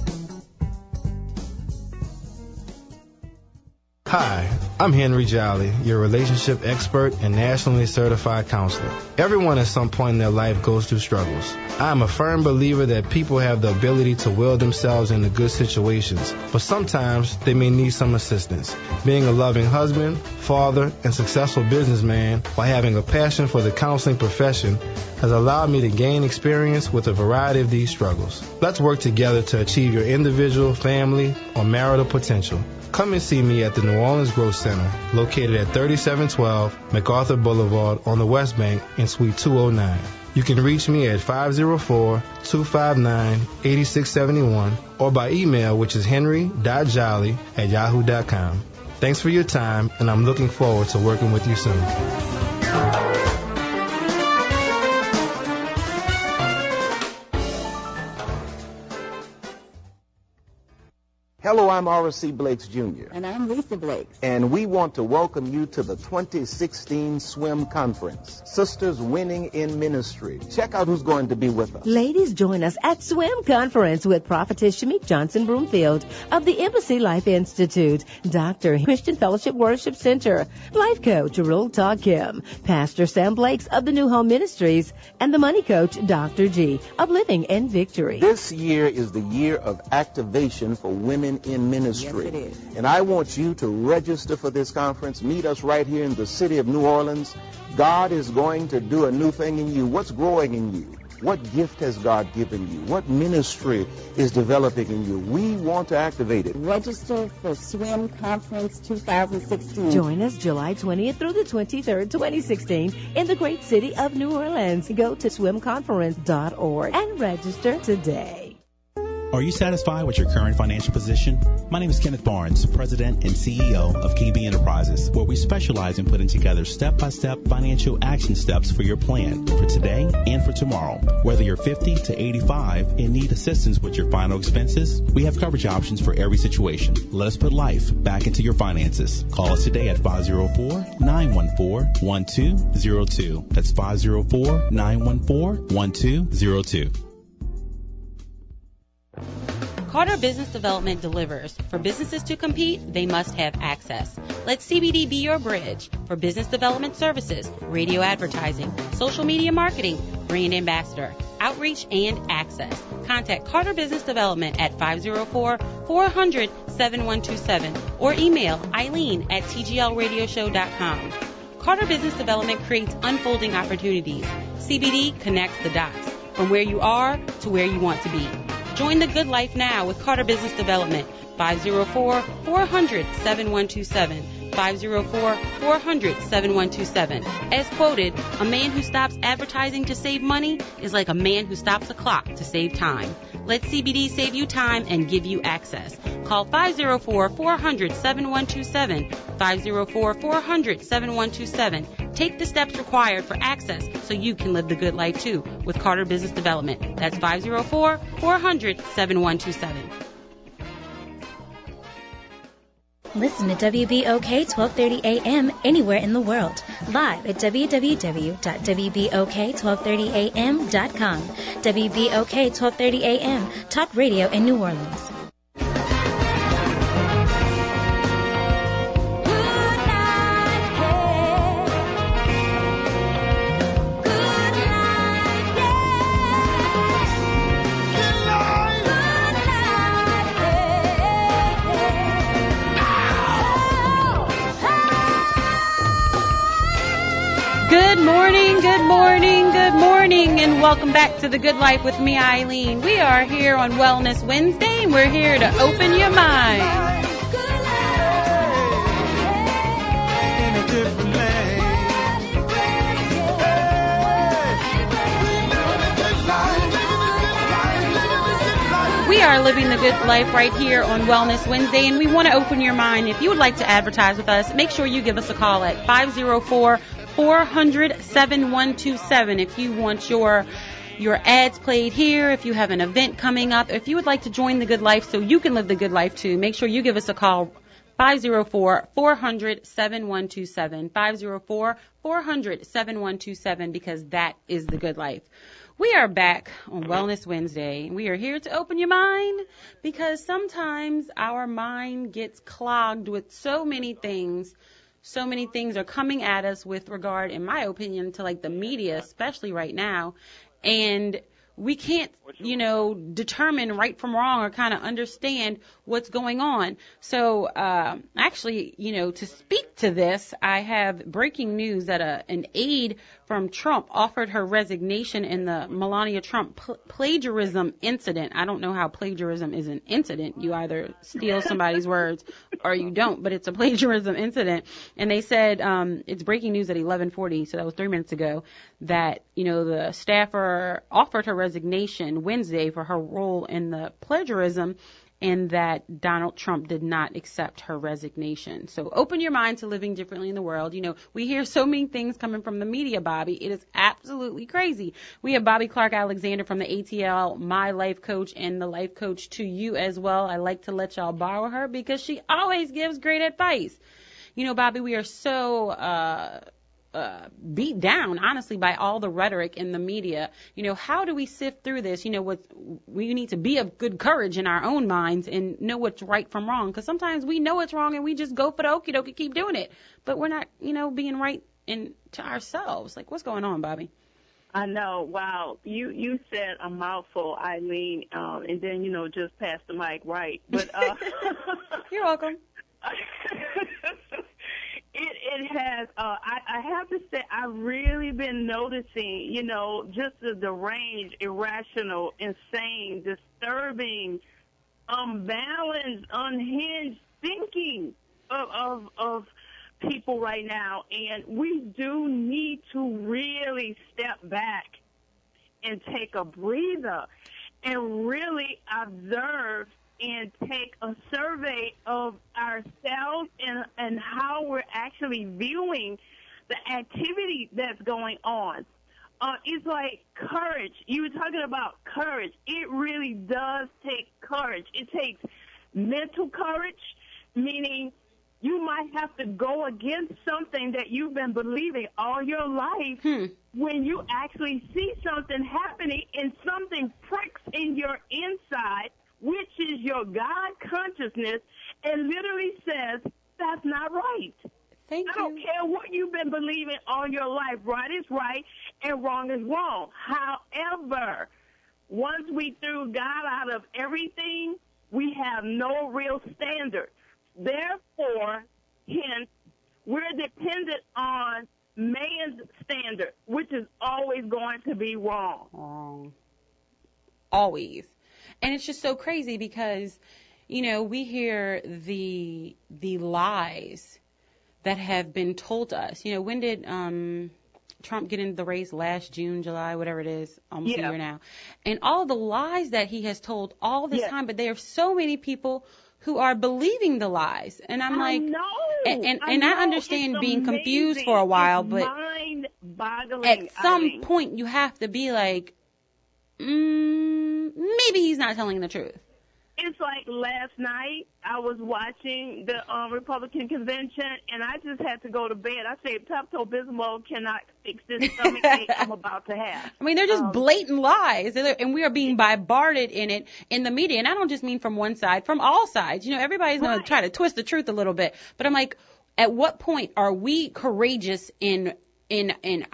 Hi, I'm Henry Jolly, your relationship expert and nationally certified counselor. Everyone at some point in their life goes through struggles. I'm a firm believer that people have the ability to will themselves into good situations, but sometimes they may need some assistance. Being a loving husband, father, and successful businessman while having a passion for the counseling profession has allowed me to gain experience with a variety of these struggles. Let's work together to achieve your individual, family, or marital potential. Come and see me at the New Orleans Growth Center, located at 3712 MacArthur Boulevard on the West Bank in Suite 209. You can reach me at 504-259-8671 or by email, which is henry.jolly@yahoo.com. Thanks for your time, and I'm looking forward to working with you soon. Hello, I'm Horace C. Blakes Jr. And I'm Lisa Blakes. And we want to welcome you to the 2016 Swim Conference, Sisters Winning in Ministry. Check out who's going to be with us. Ladies, join us at Swim Conference with Prophetess Shamik Johnson Broomfield of the Embassy Life Institute, Dr. Christian Fellowship Worship Center, Life Coach Rul Ta Kim, Pastor Sam Blakes of the New Home Ministries, and the Money Coach Dr. G of Living and Victory. This year is the year of activation for women in ministry. Yes, it is. And I want you to register for this conference. Meet us right here in the city of New Orleans. God is going to do a new thing in you. What's growing in you? What gift has God given you? What ministry is developing in you? We want to activate it. Register for Swim Conference 2016. Join us July 20th through the 23rd, 2016 in the great city of New Orleans. Go to swimconference.org and register today. Are you satisfied with your current financial position? My name is Kenneth Barnes, President and CEO of KB Enterprises, where we specialize in putting together step-by-step financial action steps for your plan for today and for tomorrow. Whether you're 50 to 85 and need assistance with your final expenses, we have coverage options for every situation. Let us put life back into your finances. Call us today at 504-914-1202. That's 504-914-1202. Carter Business Development delivers. For businesses to compete, they must have access. Let CBD be your bridge for business development services, radio advertising, social media marketing, brand ambassador, outreach, and access. Contact Carter Business Development at 504-400-7127 or email Eileen@tglradioshow.com. Carter Business Development creates unfolding opportunities. CBD connects the dots from where you are to where you want to be. Join the good life now with Carter Business Development, 504-400-7127, 504-400-7127. As quoted, a man who stops advertising to save money is like a man who stops a clock to save time. Let CBD save you time and give you access. Call 504-400-7127, 504-400-7127. Take the steps required for access so you can live the good life too with Carter Business Development. That's 504-400-7127. Listen to WBOK 1230 AM anywhere in the world. Live at www.wbok1230am.com. WBOK 1230 AM, talk radio in New Orleans. Good morning, and welcome back to The Good Life with me, Eileen. We are here on Wellness Wednesday, and we're here to open your mind. We are living the good life right here on Wellness Wednesday, and we want to open your mind. If you would like to advertise with us, make sure you give us a call at 504-400-7127 if you want your ads played here, if you have an event coming up, if you would like to join the good life so you can live the good life too, make sure you give us a call, 504-400-7127, 504-400-7127, because that is the good life. We are back on Wellness Wednesday. We are here to open your mind because sometimes our mind gets clogged with so many things. So many things are coming at us with regard, in my opinion, to like the media, especially right now. And we can't, determine right from wrong or kind of understand what's going on. So actually, to speak to this, I have breaking news that an aide from Trump offered her resignation in the Melania Trump plagiarism incident. I don't know how plagiarism is an incident. You either steal somebody's words or you don't, but it's a plagiarism incident. And they said it's breaking news at 11:40, so that was 3 minutes ago, that, the staffer offered her resignation Wednesday for her role in the plagiarism, and that Donald Trump did not accept her resignation. So open your mind to living differently in the world. We hear so many things coming from the media, Bobby. It is absolutely crazy. We have Bobby Clark Alexander from the ATL, my life coach, and the life coach to you as well. I like to let y'all borrow her because she always gives great advice. Bobby, we are so beat down, honestly, by all the rhetoric in the media. How do we sift through this? We need to be of good courage in our own minds and know what's right from wrong. Because sometimes we know it's wrong and we just go for the okie dokie, keep doing it. But we're not, being right to ourselves. Like, what's going on, Bobby? I know. Wow. You said a mouthful, Eileen, and then, just pass the mic right. But you're welcome. It has, I have to say, I've really been noticing, just the deranged, irrational, insane, disturbing, unbalanced, unhinged thinking of people right now. And we do need to really step back and take a breather and really observe and take a survey of ourselves and how we're actually viewing the activity that's going on. It's like courage. You were talking about courage. It really does take courage. It takes mental courage, meaning you might have to go against something that you've been believing all your life. When you actually see something happening and something pricks in your inside, which is your God consciousness, and literally says, that's not right. I don't care what you've been believing all your life. Right is right and wrong is wrong. However, once we threw God out of everything, we have no real standard. Therefore, hence, we're dependent on man's standard, which is always going to be wrong. Wrong. Always. And it's just so crazy because, you know, we hear the lies that have been told to us. You know, when did Trump get into the race? Last June, July, whatever it is, almost a year now. And all the lies that he has told all this time, but there are so many people who are believing the lies. And I'm like, and I understand being confused for a while, but at some point you have to be like, maybe he's not telling the truth. It's like last night I was watching the Republican convention, and I just had to go to bed. I said, Pepto-Bismol cannot fix this stomach ache I'm about to have. I mean, they're just blatant lies, and we are being bombarded in it in the media. And I don't just mean from one side, from all sides. You know, everybody's going to try to twist the truth a little bit. But I'm like, at what point are we courageous in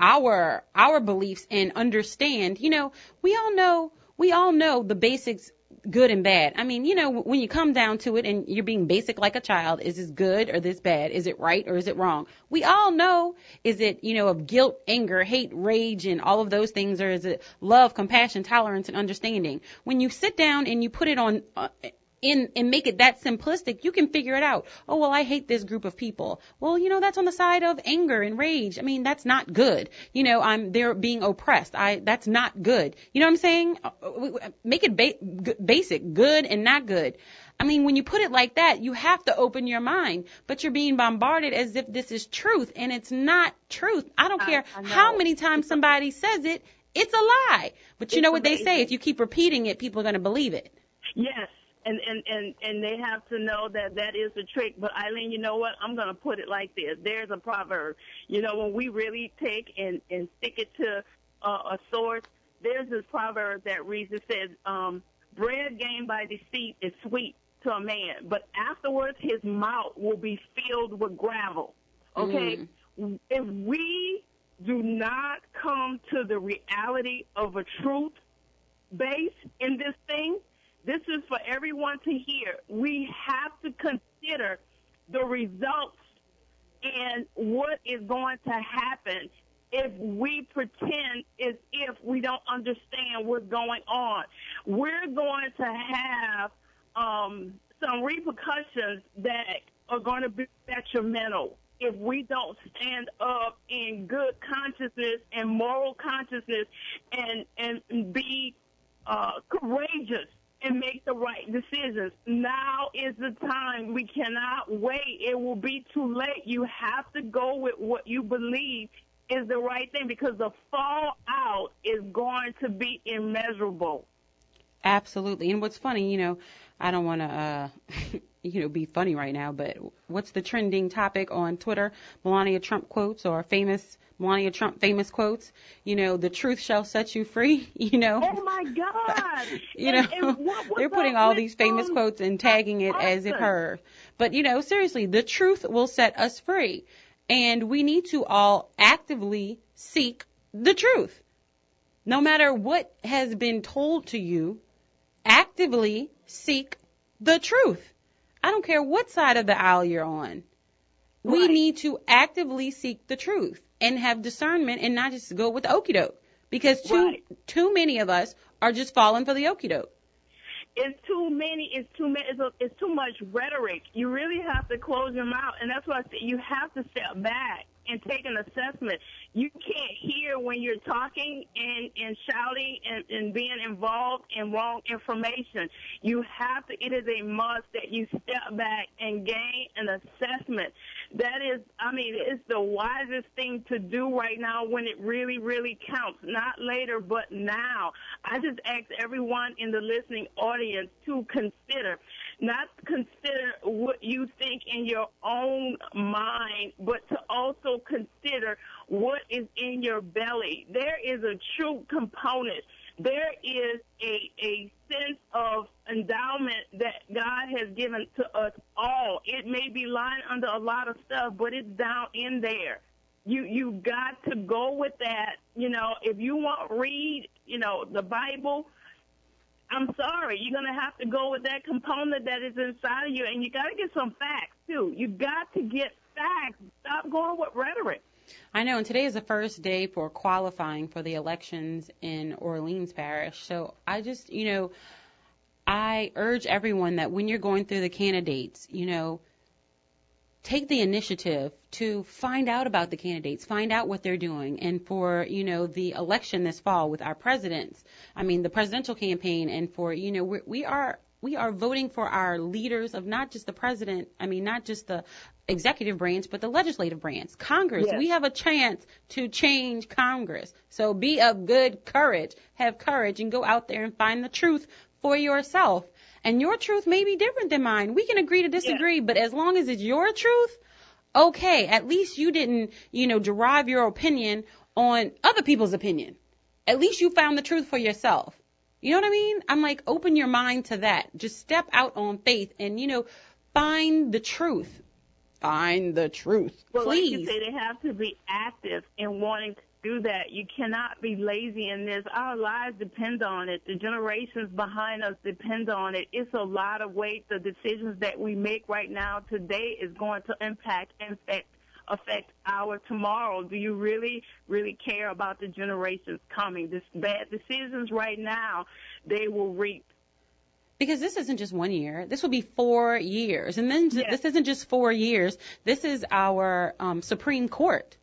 our beliefs and understand? You know, we all know the basics, good and bad. I mean, you know, when you come down to it and you're being basic like a child, is this good or this bad? Is it right or is it wrong? We all know, is it, you know, of guilt, anger, hate, rage, and all of those things, or is it love, compassion, tolerance, and understanding? When you sit down and you put it on and make it that simplistic, you can figure it out. Oh, well, I hate this group of people. Well, you know, that's on the side of anger and rage. I mean, that's not good. You know, they're being oppressed. That's not good. You know what I'm saying? Make it basic, good and not good. I mean, when you put it like that, you have to open your mind, but you're being bombarded as if this is truth, and it's not truth. I don't care how many times somebody says it, it's a lie. But you know what they say? If you keep repeating it, people are going to believe it. Yes. And they have to know that is the trick. But, Eileen, you know what? I'm going to put it like this. There's a proverb. You know, when we really take and stick it to a source, there's this proverb that reads, it says, bread gained by deceit is sweet to a man, but afterwards his mouth will be filled with gravel. Okay? If we do not come to the reality of a truth base in this thing, this is for everyone to hear. We have to consider the results and what is going to happen if we pretend as if we don't understand what's going on. We're going to have some repercussions that are going to be detrimental if we don't stand up in good consciousness and moral consciousness and be courageous and make the right decisions. Now is the time. We cannot wait. It will be too late. You have to go with what you believe is the right thing, because the fallout is going to be immeasurable. Absolutely. And what's funny, you know, I don't want to, be funny right now, but what's the trending topic on Twitter? Melania Trump quotes, or Melania Trump famous quotes. You know, the truth shall set you free. You know. Oh my God. They're putting all these famous quotes and tagging it as if her. But you know, seriously, the truth will set us free, and we need to all actively seek the truth, no matter what has been told to you. Actively seek the truth. I don't care what side of the aisle you're on. We need to actively seek the truth and have discernment and not just go with the okie doke, because too many of us are just falling for the okie doke. It's too many. It's too much rhetoric. You really have to close your mouth, and that's why I say you have to step back and take an assessment. You can't hear when you're talking and shouting and being involved in wrong information. You have to, it is a must that you step back and gain an assessment. That is, I mean, it's the wisest thing to do right now when it really, really counts. Not later, but now. I just ask everyone in the listening audience to consider, not consider what you think in your own mind, but to also consider what is in your belly. There is a true component. There is a sense of endowment that God has given to us all. It may be lying under a lot of stuff, but it's down in there. You got to go with that. You know, if you want to read, you know, the Bible, I'm sorry, you're going to have to go with that component that is inside of you, and you got to get some facts, too. You got to get facts. Stop going with rhetoric. I know, and today is the first day for qualifying for the elections in Orleans Parish. So I just, you know, I urge everyone that when you're going through the candidates, you know, take the initiative to find out about the candidates, find out what they're doing. And for, you know, the election this fall with our presidents, I mean, the presidential campaign, and for, you know, we are voting for our leaders of not just the president, I mean, not just the executive branch, but the legislative branch, Congress. Yes. We have a chance to change Congress. So be of good courage, have courage, and go out there and find the truth for yourself. And your truth may be different than mine. We can agree to disagree, but as long as it's your truth, okay, at least you didn't, you know, derive your opinion on other people's opinion. At least you found the truth for yourself. You know what I mean? I'm like, open your mind to that. Just step out on faith and, you know, find the truth. Find the truth. Well, please. Like you say, they have to be active in wanting to do that. You cannot be lazy in this. Our lives depend on it. The generations behind us depend on it. It's a lot of weight. The decisions that we make right now today is going to impact and affect our tomorrow. Do you really, really care about the generations coming? This bad decisions right now, they will reap. Because this isn't just 1 year. This will be 4 years. And then This isn't just 4 years. This is our Supreme Court.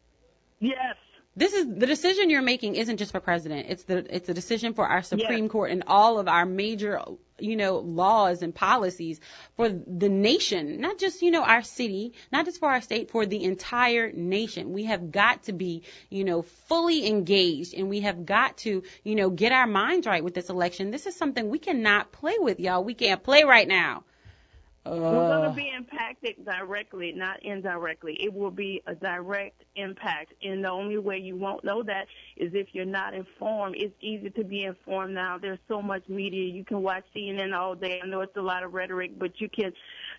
Yes. This is the decision you're making isn't just for president. It's a decision for our Supreme Court and all of our major, you know, laws and policies for the nation, not just, you know, our city, not just for our state, for the entire nation. We have got to be, you know, fully engaged, and we have got to, you know, get our minds right with this election. This is something we cannot play with, y'all. We can't play right now. We're going to be impacted directly, not indirectly. It will be a direct impact, and the only way you won't know that is if you're not informed. It's easy to be informed now. There's so much media. You can watch CNN all day. I know it's a lot of rhetoric, but you can,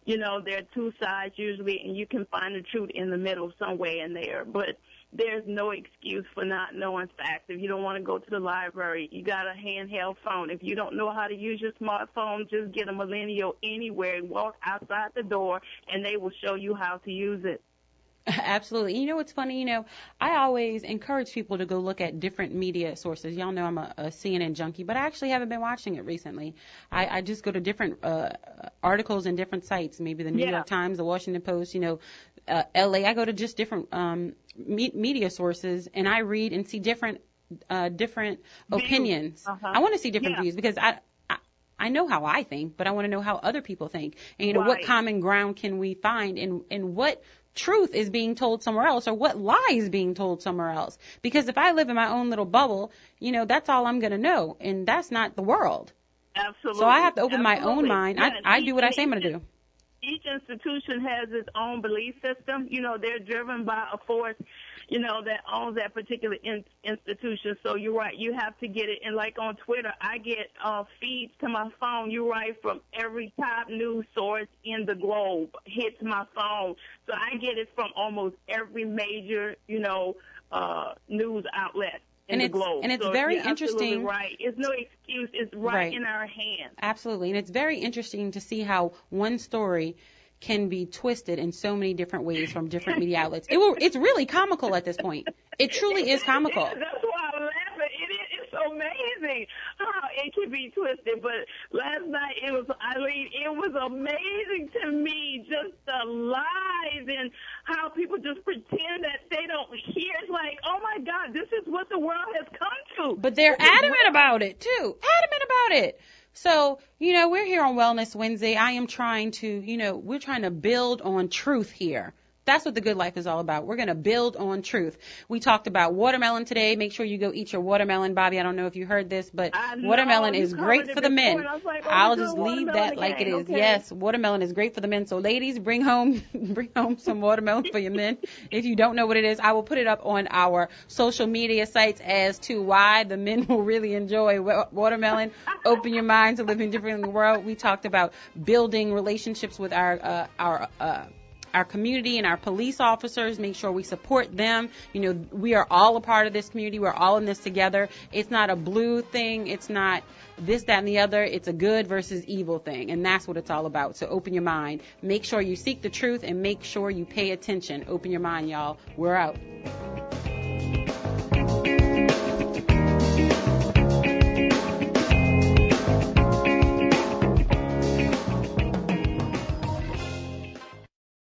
you know, there are two sides usually, and you can find the truth in the middle somewhere in there. But there's no excuse for not knowing facts. If you don't want to go to the library, you got a handheld phone. If you don't know how to use your smartphone, just get a millennial anywhere and walk outside the door, and they will show you how to use it. Absolutely. You know what's funny? You know, I always encourage people to go look at different media sources. Y'all know I'm a CNN junkie, but I actually haven't been watching it recently. I just go to different articles and different sites, maybe the New York Times, the Washington Post, you know, LA. I go to just different media sources, and I read and see different opinions. I want to see different views because I know how I think, but I want to know how other people think. And, you know, what common ground can we find, and what truth is being told somewhere else, or what lie is being told somewhere else. Because if I live in my own little bubble, you know, that's all I'm going to know, and that's not the world. Absolutely. So I have to open my own mind. Yeah, I do what I say I'm going to do. Each institution has its own belief system. You know, they're driven by a force, you know, that owns that particular institution. So you're right. You have to get it. And like on Twitter, I get feeds to my phone. You're right, from every top news source in the globe hits my phone. So I get it from almost every major, you know, news outlet. And it's so very interesting. Right. It's no excuse. It's right in our hands. Absolutely. And it's very interesting to see how one story can be twisted in so many different ways from different media outlets. It's really comical at this point. It truly is comical. That's why I'm laughing. It's It's amazing how it can be twisted. But last night it was amazing to me, just the lies and how people just pretend that they don't hear. It's like, oh my God, this is what the world has come to. But they're adamant about it too. Adamant about it. So, we're here on Wellness Wednesday. I am trying to, we're trying to build on truth here. That's what the Good Life is all about. We're going to build on truth. We talked about watermelon today. Make sure you go eat your watermelon, Bobby. I don't know if you heard this, but watermelon is great for the men. I'll just leave that like it is. Okay. Yes, watermelon is great for the men. So ladies, bring home some watermelon for your men. If you don't know what it is, I will put it up on our social media sites as to why the men will really enjoy watermelon. Open your mind to living different in the world. We talked about building relationships with our community and our police officers, make sure we support them. We are all a part of this community. We're all in this together. It's not a blue thing. It's not this, that, and the other. It's a good versus evil thing, and that's what it's all about. So open your mind. Make sure you seek the truth and make sure you pay attention. Open your mind, y'all. We're out.